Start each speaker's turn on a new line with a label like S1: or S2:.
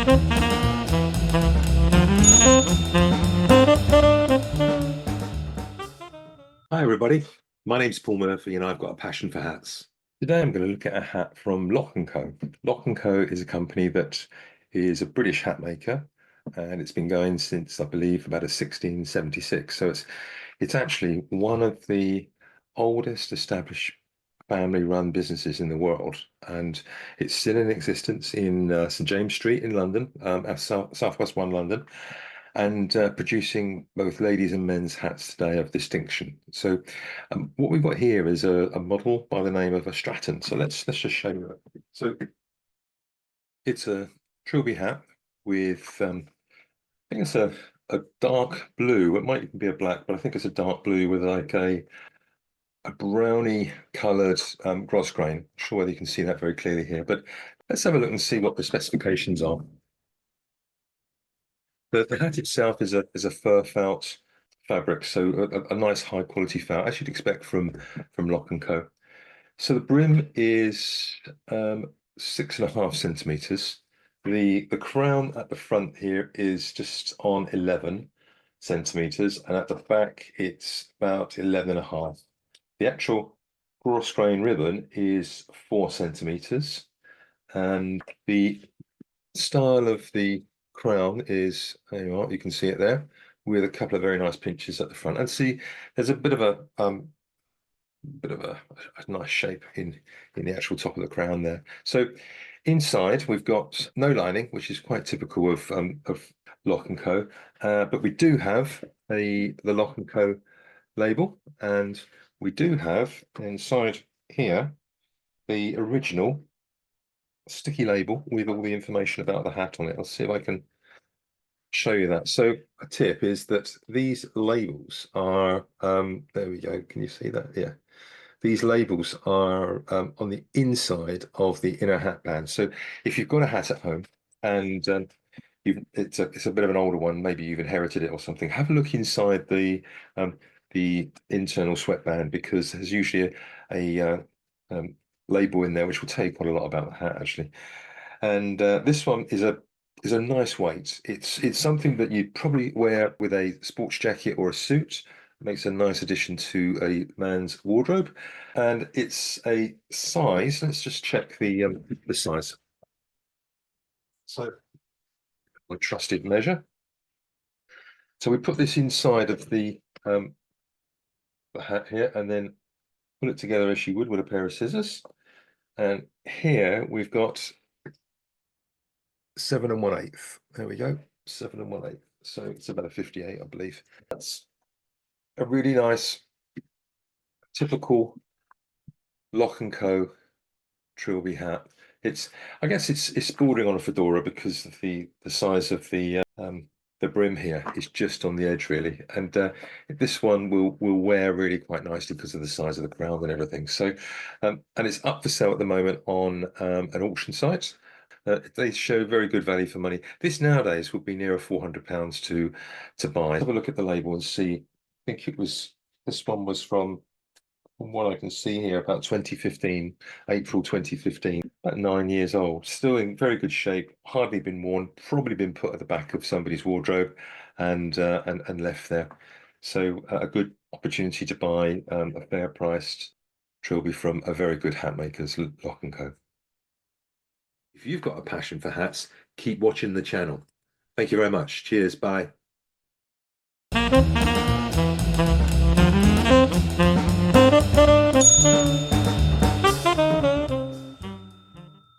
S1: Hi everybody, my name's Paul Murphy and I've got a passion for hats. Today I'm going to look at a hat from Lock&Co. Lock&Co is a company that is a British hat maker and it's been going since I believe about 1676. So it's actually one of the oldest established family-run businesses in the world, and it's still in existence in St James Street in London, Southwest One London, and producing both ladies and men's hats today of distinction. So what we've got here is a model by the name of a Stratton. So let's just show you that. So it's a trilby hat with I think it's a dark blue. It might even be a black, but I think it's a dark blue with like a brownie coloured cross grain. I'm sure whether you can see that very clearly here, but let's have a look and see what the specifications are. The hat itself is a fur felt fabric, so a nice high quality felt, as you'd expect from Lock&Co. So the brim is 6.5 centimeters. The crown at the front here is just on 11 centimeters, and at the back it's about 11.5. The actual cross grain ribbon is 4 centimeters, and the style of the crown is, there you are, you can see it there, with a couple of very nice pinches at the front. And see, there's a bit of a nice shape in the actual top of the crown there. So inside we've got no lining, which is quite typical of Lock&Co, but we do have the Lock&Co label, and we do have inside here the original sticky label with all the information about the hat on it. I'll see if I can show you that. So a tip is that these labels are, there we go, can you see that? Yeah. These labels are on the inside of the inner hat band. So if you've got a hat at home and it's a bit of an older one, maybe you've inherited it or something, have a look inside the internal sweatband, because there's usually a label in there which will tell you quite a lot about the hat actually. And this one is a nice weight. It's something that you'd probably wear with a sports jacket or a suit. It makes a nice addition to a man's wardrobe, and it's a size. Let's just check the size. So my trusted measure. So we put this inside of the hat here, and then put it together as you would with a pair of scissors. And here we've got 7 1/8. There we go, 7 1/8. So it's about a 58, I believe. That's a really nice, typical Lock&Co trilby hat. I guess it's bordering on a fedora because of the size of the brim here is just on the edge really, and this one will wear really quite nicely because of the size of the crown and everything. So and it's up for sale at the moment on an auction site. They show very good value for money. This nowadays would be nearer £400 to buy. Have a look at the label and see. I think this one was from what I can see here, about 2015, April 2015, about 9 years old. Still in very good shape, hardly been worn, probably been put at the back of somebody's wardrobe and left there. So a good opportunity to buy a fair priced trilby from a very good hat makers, Lock&Co. If you've got a passion for hats, keep watching the channel. Thank you very much. Cheers. Bye.